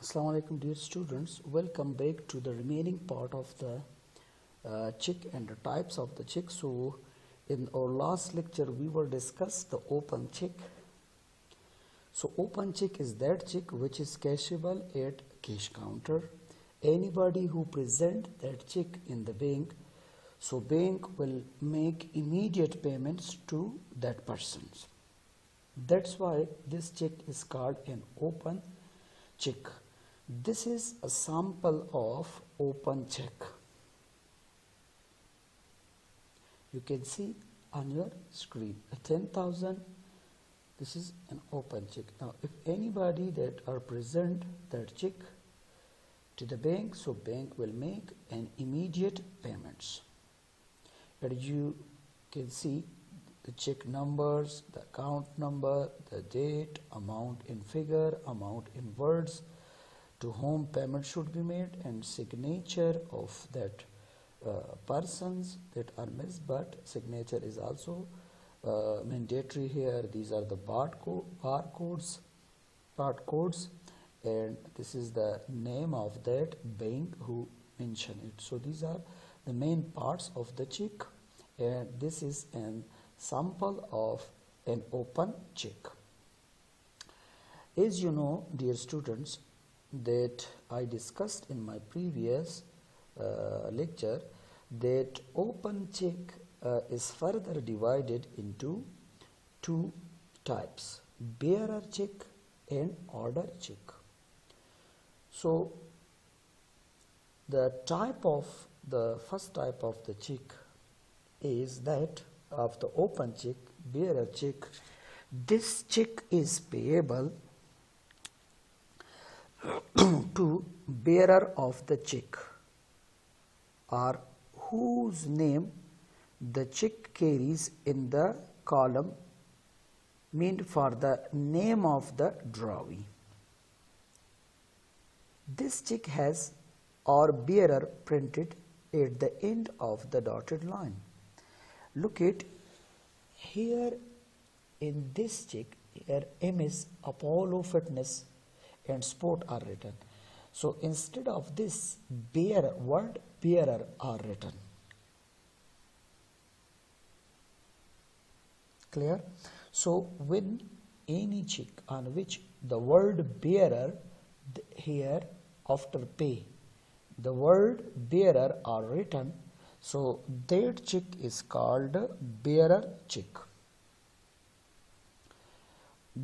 Assalamu alaikum dear students, welcome back to the remaining part of the check and the types of the check. So in our last lecture we will discuss the open check. So open check is that check which is cashable at cash counter. Anybody who present that check in the bank, so bank will make immediate payments to that person. That's why this check is called an open check. This is a sample of open check. You can see on your screen 10,000. This is an open check. Now if anybody that are present that check to the bank, so bank will make an immediate payments. And you can see the check numbers, the account number, the date, amount in figure, amount in words, to whom payment should be made, and signature of that persons that are missed, but signature is also mandatory here. These are the barcodes, and this is the name of that bank who mentioned it. So these are the main parts of the check, and this is an sample of an open check. As you know, dear students, that I discussed in my previous lecture, that open check is further divided into two types: bearer check and order check. So the first type of the check is that of the open check, bearer check. This check is payable to bearer of the check, or whose name the check carries in the column meant for the name of the drawee. This check has or bearer printed at the end of the dotted line. Look at here in this check, here MS Apollo Fitness and Sport are written. So instead of this, bearer, word bearer are written. Clear? So when any check on which the word bearer here after pay, the word bearer are written, so that check is called bearer check.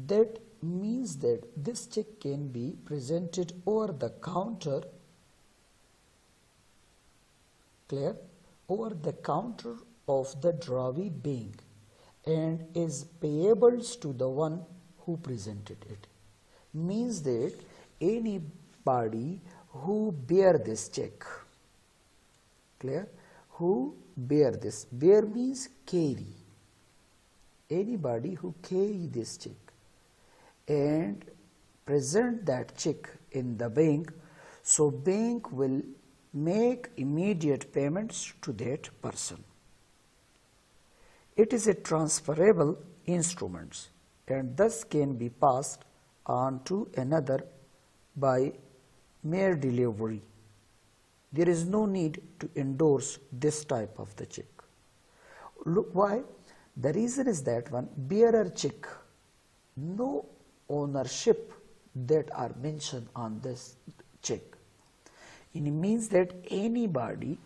That means that this check can be presented over the counter, clear, over the counter of the drawee bank, and is payable to the one who presented it. Means that anybody who bear this check, clear, who bear this, bear means carry, anybody who carry this check and present that check in the bank, so bank will make immediate payments to that person. It is a transferable instrument and thus can be passed on to another by mere delivery. There is no need to endorse this type of the check. Look why? The reason is that one, bearer check, no ownership that are mentioned on this check. It means that anybody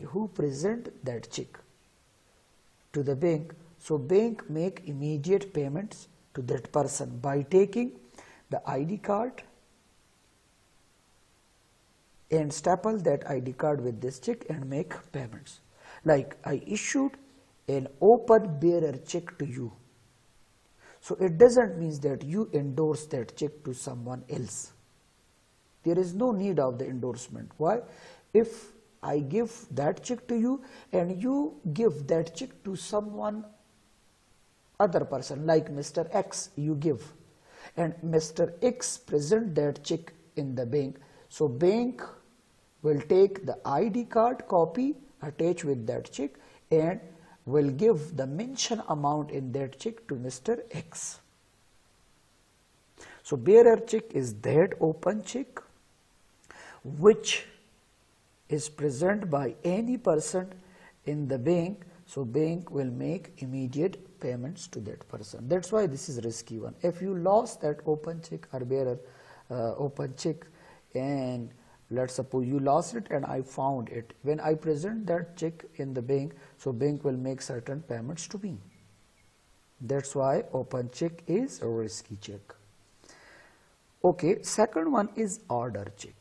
who present that check to the bank, so bank make immediate payments to that person by taking the ID card and staple that ID card with this check and make payments. Like I issued an open bearer check to you. So it doesn't mean that you endorse that check to someone else. There is no need of the endorsement. Why? If I give that check to you and you give that check to someone other person, like Mr. X you give, and Mr. X present that check in the bank, so bank will take the ID card copy attached with that check and will give the mentioned amount in that check to Mr. X. So bearer check is that open check which is present by any person in the bank. So bank will make immediate payments to that person. That's why this is risky one. If you lost that open check or bearer open check, and let's suppose you lost it and I found it, when I present that check in the bank, so bank will make certain payments to me. That's why open check is a risky check. Okay, second one is order check.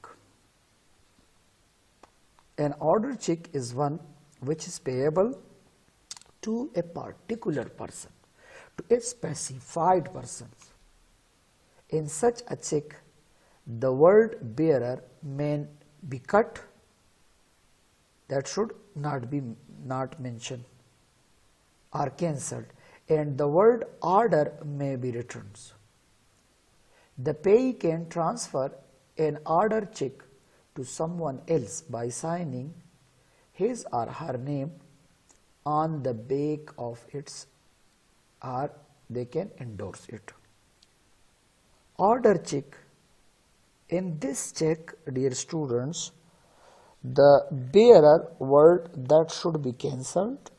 An order check is one which is payable to a particular person, to a specified person. In such a check, the word bearer may be cut, that should not be mentioned, or cancelled, and the word order may be returned. The payee can transfer an order check to someone else by signing his or her name on the back of it, or they can endorse it. Order check. In this check, dear students, the bearer word that should be cancelled,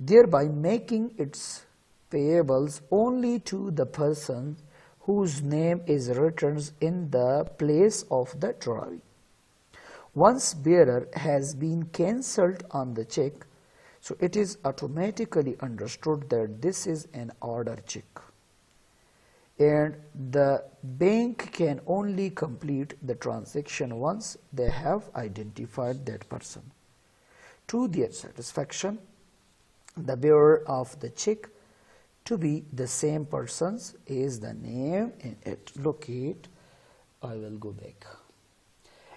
thereby making its payables only to the person whose name is written in the place of the drawing. Once bearer has been cancelled on the check, so it is automatically understood that this is an order check, and the bank can only complete the transaction once they have identified that person. To their satisfaction, the bearer of the check to be the same persons is the name in it. Look it, I will go back.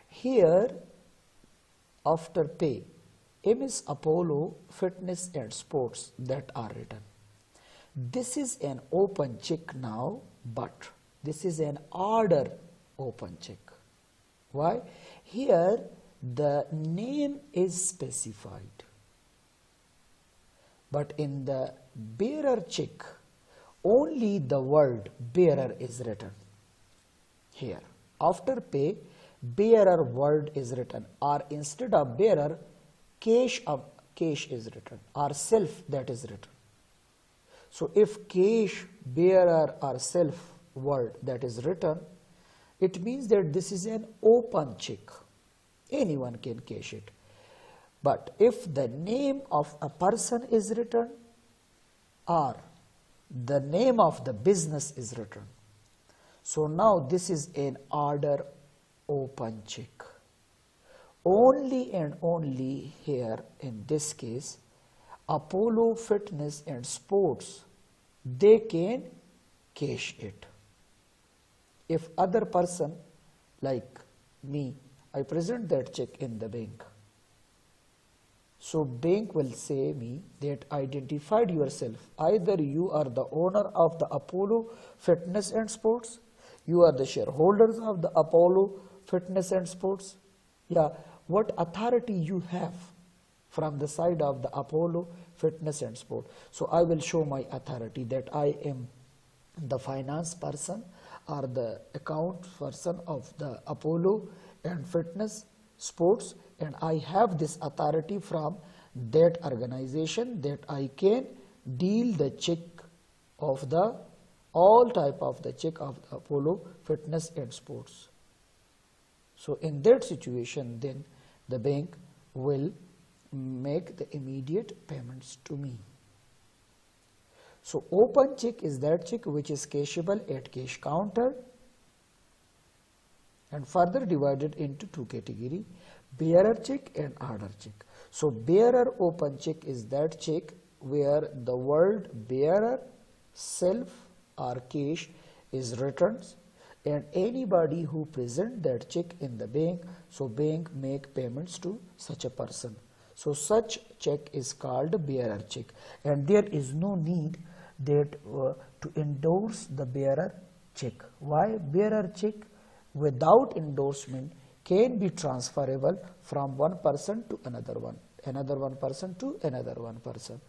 Here, after pay, MS Apollo Fitness and Sports that are written. This is an open check now, but this is an order open check. Why? Here the name is specified, but in the bearer check only the word bearer is written. Here after pay, bearer word is written, or instead of bearer, cash is written, or self that is written. So if cash, bearer or self word that is written, it means that this is an open check. Anyone can cash it. But if the name of a person is written, or the name of the business is written, so now this is an order open check. Only and only here in this case, Apollo Fitness and Sports, they can cash it. If other person like me, I present that check in the bank, so bank will say me that identified yourself. Either you are the owner of the Apollo Fitness and Sports, you are the shareholders of the Apollo Fitness and Sports. Yeah, what authority you have from the side of the Apollo Fitness and Sport. So I will show my authority that I am the finance person or the account person of the Apollo and Fitness Sports, and I have this authority from that organization that I can deal the check of the all type of the check of the Apollo Fitness and Sports. So in that situation, then the bank will make the immediate payments to me. So open check is that check which is cashable at cash counter, and further divided into two categories, bearer check and order check. So bearer open check is that check where the word bearer, self or cash is written, and anybody who present that check in the bank, so bank make payments to such a person. So such check is called bearer check, and there is no need that to endorse the bearer check. Why? Bearer check without endorsement can be transferable from one person to another one person to another one person.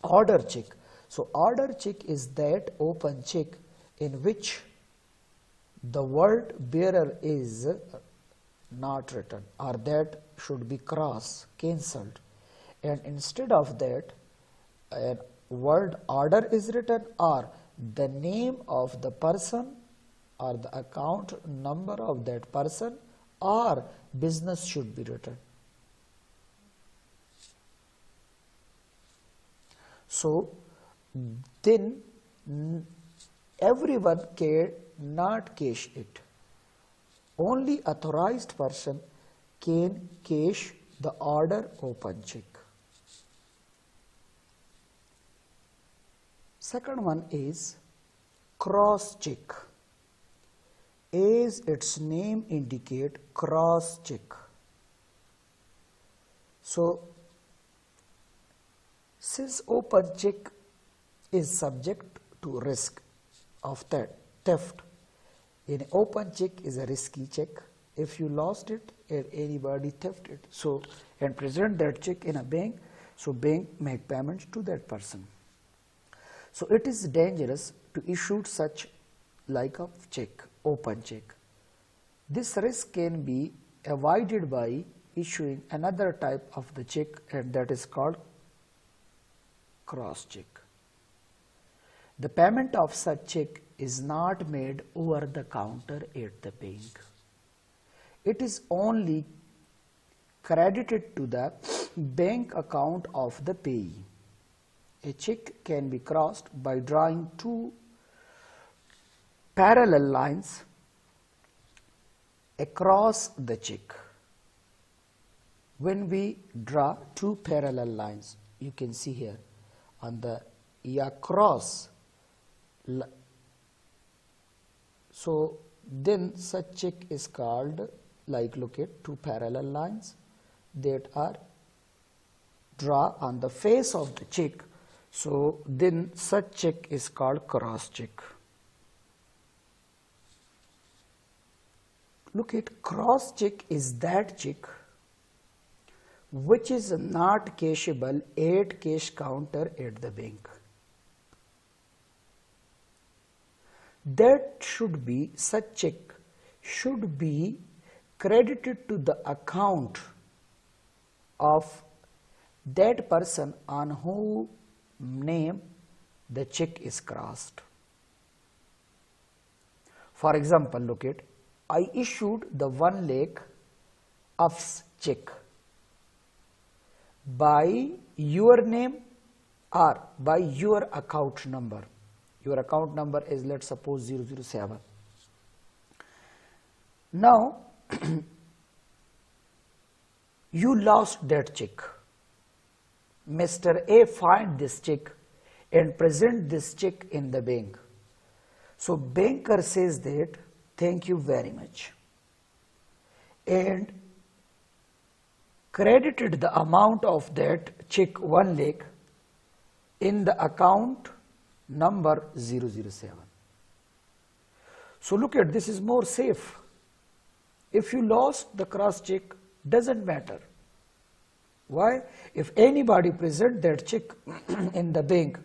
Order check. So order check is that open check in which the word bearer is not written, or that should be cross, cancelled, and instead of that a word order is written, or the name of the person or the account number of that person or business should be written. So then everyone can not cash it. Only authorized person can cash the order open check. Second one is cross check. As its name indicate, cross check. So since open check is subject to risk of theft, an open check is a risky check. If you lost it and anybody theft it, so and present that check in a bank, so bank make payments to that person. So it is dangerous to issue such like a check, open check. This risk can be avoided by issuing another type of the check, and that is called cross check. The payment of such check is not made over the counter at the bank. It is only credited to the bank account of the payee. A check can be crossed by drawing two parallel lines across the check. When we draw two parallel lines, you can see here on the cross, so then such check is called, like look at two parallel lines that are draw on the face of the check, so then such check is called cross check. Look at cross check is that check which is not cashable at cash counter at the bank. That should be, such check should be credited to the account of that person on whose name the check is crossed. For example, look at, I issued the 1 lakh of check by your name or by your account number. Your account number is, let's suppose, 007. Now you lost that check. Mr. A find this check and present this check in the bank. So banker says that, thank you very much, and credited the amount of that check 1 lakh in the account number 007. So look at, this is more safe. If you lost the cross check, doesn't matter. Why? If anybody present that check in the bank,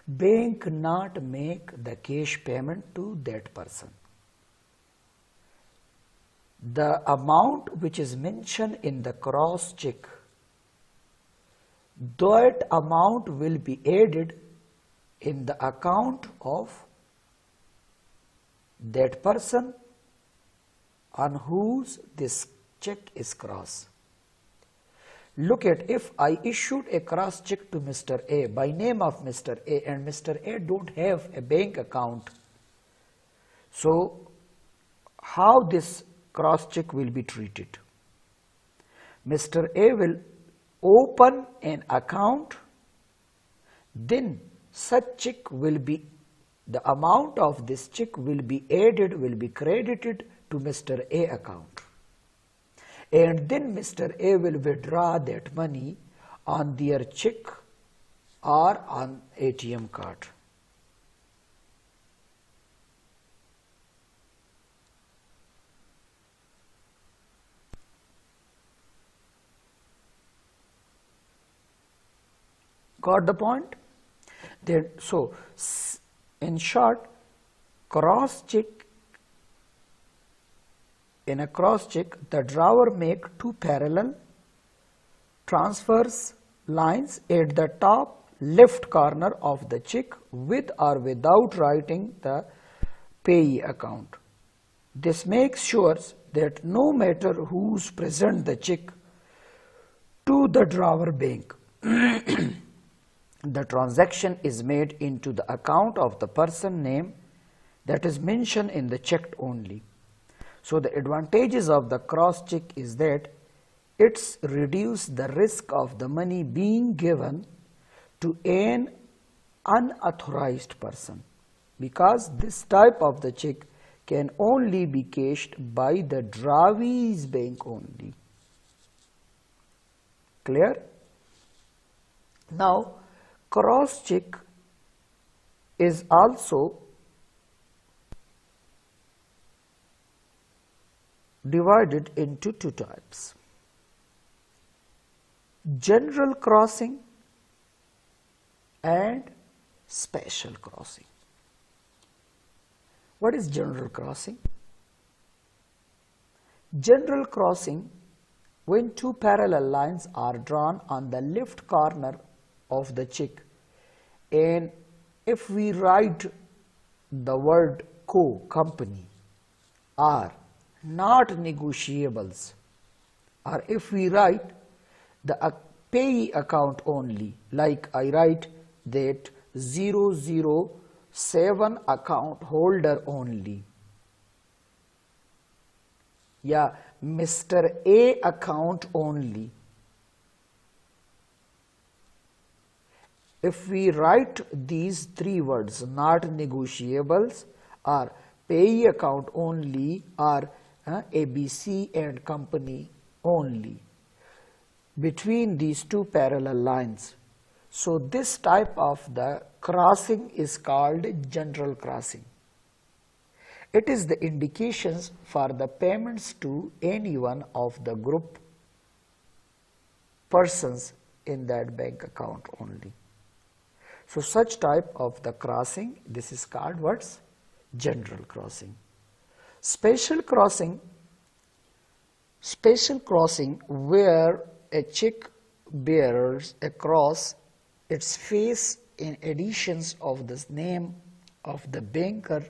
bank not make the cash payment to that person. The amount which is mentioned in the cross check, that amount will be added in the account of that person on whose this check is cross. Look at, if I issued a cross check to Mr. A by name of Mr. A and Mr. A don't have a bank account, so how this cross check will be treated? Mr. A will open an account, then such check will be, the amount of this check will be added, will be credited to Mr. A account, and then Mr. A will withdraw that money on their check or on ATM card. Got the point? Then, so in short, cross-check, in a cross-check, the drawer make two parallel transverse lines at the top left corner of the check with or without writing the payee account. This makes sure that no matter who's present the check to the drawer bank, the transaction is made into the account of the person name that is mentioned in the check only. So the advantages of the cross check is that it's reduce the risk of the money being given to an unauthorized person, because this type of the check can only be cashed by the drawee's bank only. Clear? Now, cross check is also divided into two types: general crossing and special crossing. What is general crossing? General crossing, when two parallel lines are drawn on the left corner of the check, and if we write the word company, or not negotiables, or if we write the payee account only, like I write that 007 account holder only, yeah, Mr. A account only. If we write these three words, not negotiables, or payee account only, or ABC and company only, between these two parallel lines, so this type of the crossing is called general crossing. It is the indications for the payments to any one of the group persons in that bank account only. So such type of the crossing, this is called what's general crossing. Special crossing where a check bears across its face in additions of the name of the banker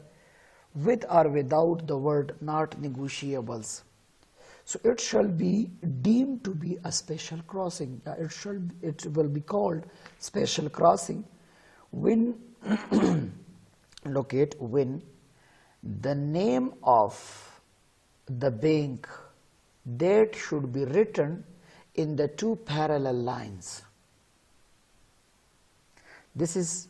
with or without the word not negotiables. So it shall be deemed to be a special crossing. It will be called special crossing when locate when the name of the bank that should be written in the two parallel lines. This is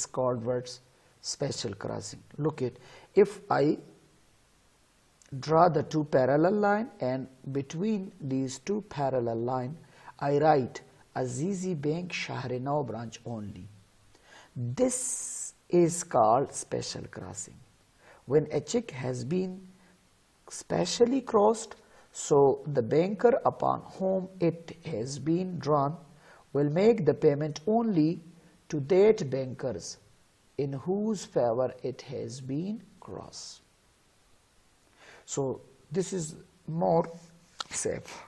called words special crossing. Look at, if I draw the two parallel line and between these two parallel line I write Azizi Bank Shahrinau branch only. This is called special crossing. When a check has been specially crossed, so the banker upon whom it has been drawn will make the payment only to that bankers in whose favor it has been crossed. So this is more safe.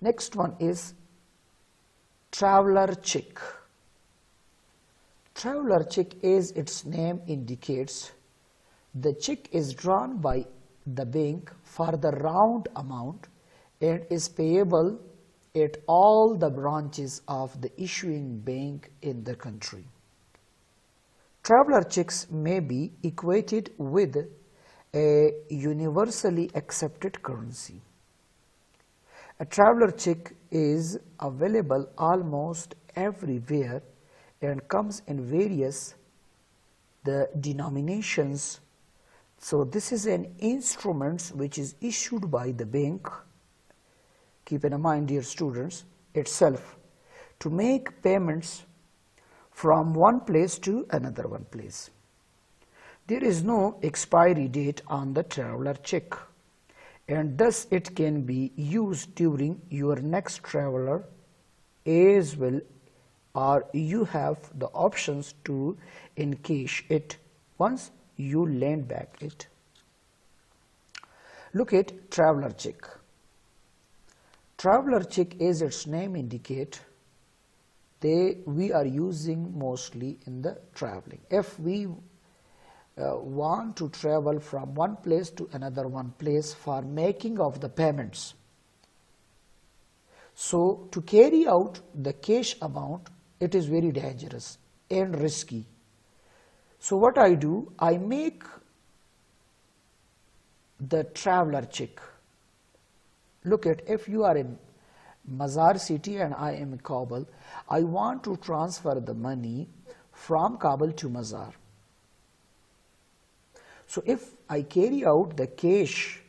Next one is traveler check. Traveler check, as its name indicates, the check is drawn by the bank for the round amount and is payable at all the branches of the issuing bank in the country. Traveler checks may be equated with a universally accepted currency. A traveler check is available almost everywhere and comes in various denominations. So this is an instrument which is issued by the bank, keep in mind dear students, itself, to make payments from one place to another one place. There is no expiry date on the traveler check, and thus it can be used during your next traveler as well or you have the options to encash it once you lend back it. Look at traveler check. Traveler check, as its name indicate, we are using mostly in the traveling. If we want to travel from one place to another one place for making of the payments, so to carry out the cash amount, it is very dangerous and risky. So what I do, I make the traveler check. Look at, if you are in Mazar city and I am in Kabul, I want to transfer the money from Kabul to Mazar. So if I carry out the cash,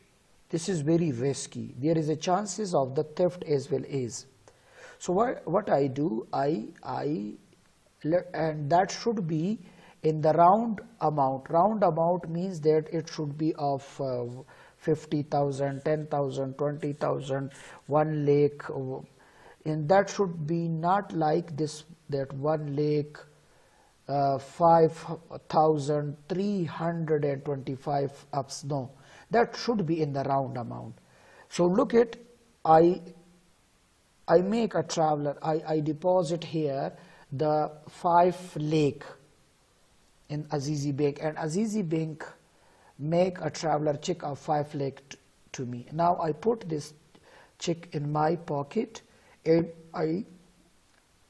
this is very risky. There is a chances of the theft as well as. So what I do, and that should be in the round amount. Round amount means that it should be of 50,000, 10,000, 20,000, 1 lakh, and that should be not like this, that 1 lakh, 5,325 ups. No, that should be in the round amount. So look at, I make a traveler, I deposit here the 5 lakh in Azizi Bank, and Azizi Bank make a traveler check of 5 lakh to me. Now I put this check in my pocket and I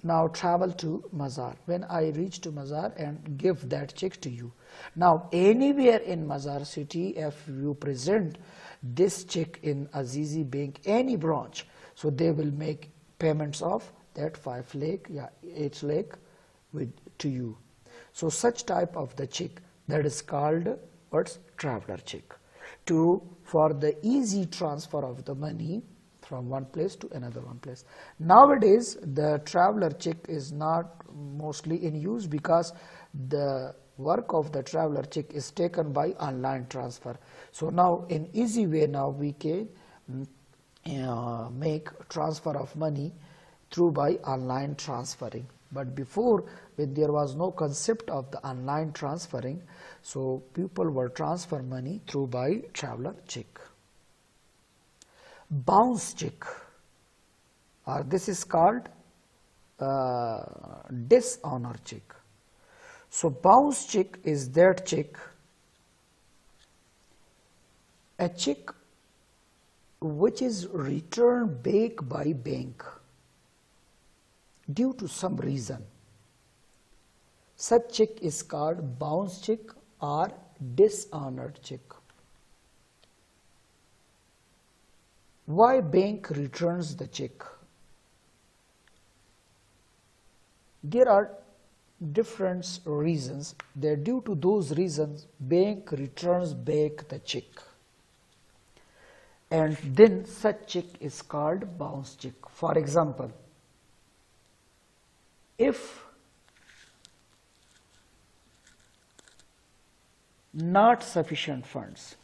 now travel to Mazar. When I reach to Mazar and give that check to you. Now anywhere in Mazar city, if you present this check in Azizi Bank, any branch, so they will make payments of that 5 lakh, 8 lakh to you. So such type of the check, that is called what's traveler check, for the easy transfer of the money from one place to another one place. Nowadays the traveler check is not mostly in use because the work of the traveler check is taken by online transfer. So now in easy way, now we can make transfer of money through by online transferring. But before, when there was no concept of the online transferring, so people were transfer money through by traveler check. Bounce check, or this is called dishonor check. So bounce check is that check, a check which is returned back by bank due to some reason. Such check is called bounce check or dishonored check. Why bank returns the check? There are different reasons. Due to those reasons, bank returns back the check. And then such check is called bounce check. For example, if not sufficient funds,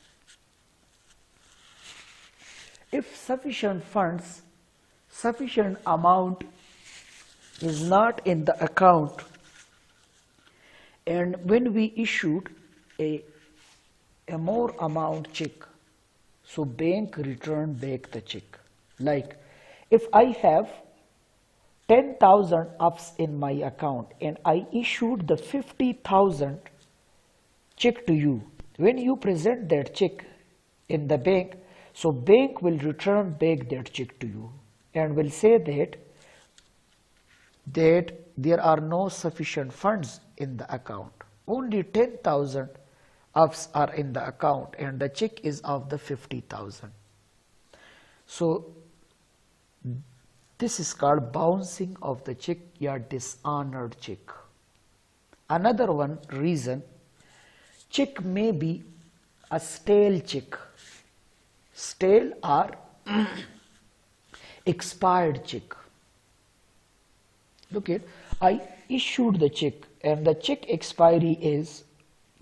if sufficient funds, sufficient amount is not in the account, and when we issued a more amount check, so bank return back the check. Like if I have 10,000 ups in my account and I issued the 50,000 check to you, when you present that check in the bank, so bank will return back that check to you and will say that there are no sufficient funds in the account. Only 10,000 ups are in the account and the check is of the 50,000. So this is called bouncing of the check or dishonored check. Another one reason, check may be a stale check. Stale or expired check. Look at, I issued the check and the check expiry is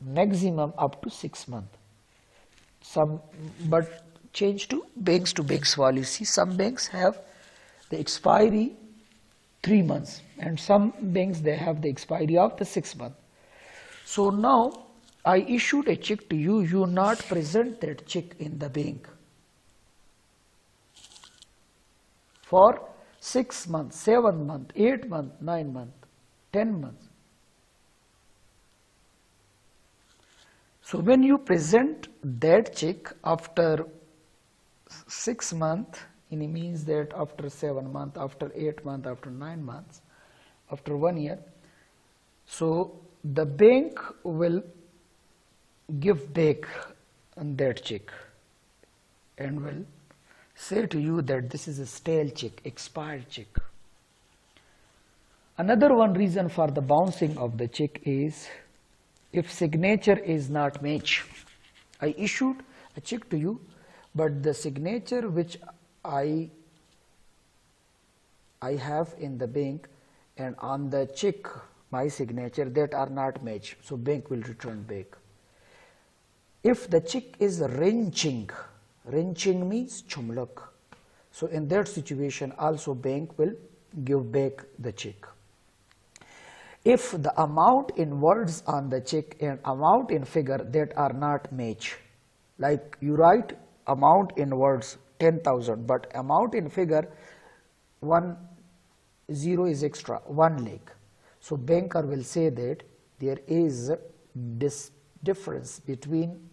maximum up to 6 months. But change to banks policy. Some banks have the expiry 3 months, and some banks they have the expiry of the 6 months. So now I issued a check to you, you not present that check in the bank for 6 months, 7 months, 8 months, 9 months, 10 months. So when you present that check after 6 months, it means that after 7 months, after 8 months, after 9 months, after 1 year, so the bank will give back that check and will say to you that this is a stale check, expired check. Another one reason for the bouncing of the check is if signature is not matched. I issued a check to you, but the signature which I have in the bank and on the check my signature, that are not matched, so bank will return back. If the check is wrenching means chumlak, so in that situation also bank will give back the check. If the amount in words on the check and amount in figure that are not matched, like you write amount in words 10,000, but amount in figure 1 0 is extra, 1 lakh. So banker will say that there is this difference between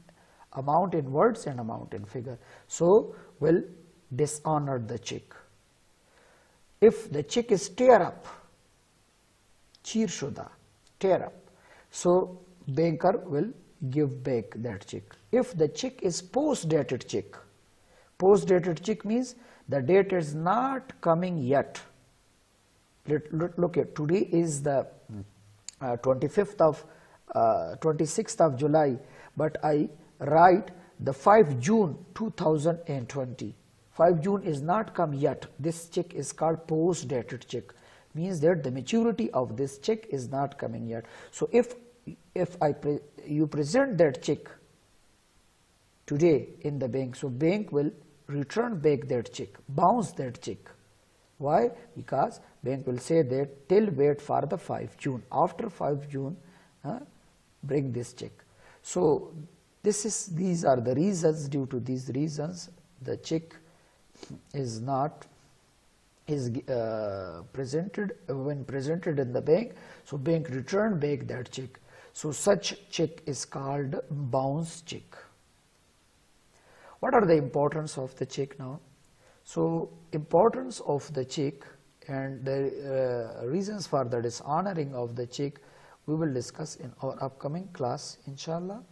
amount in words and amount in figure, so will dishonor the check. If the check is tear up, cheer shuda, tear up, so banker will give back that check. If the check is post-dated check means the date is not coming yet. Look at today is the 26th of July, but I write the 5 June 2020. 5 June is not come yet. This check is called post-dated check. Means that the maturity of this check is not coming yet. So if you present that check today in the bank, so bank will return back that check, bounce that check. Why? Because bank will say that till wait for the 5 June. After 5 June, bring this check. So these are the reasons. Due to these reasons, the check is presented when presented in the bank. So bank return back that check. So such check is called bounce check. What are the importance of the check now? So importance of the check and the reasons for the dishonoring of the check we will discuss in our upcoming class, inshallah.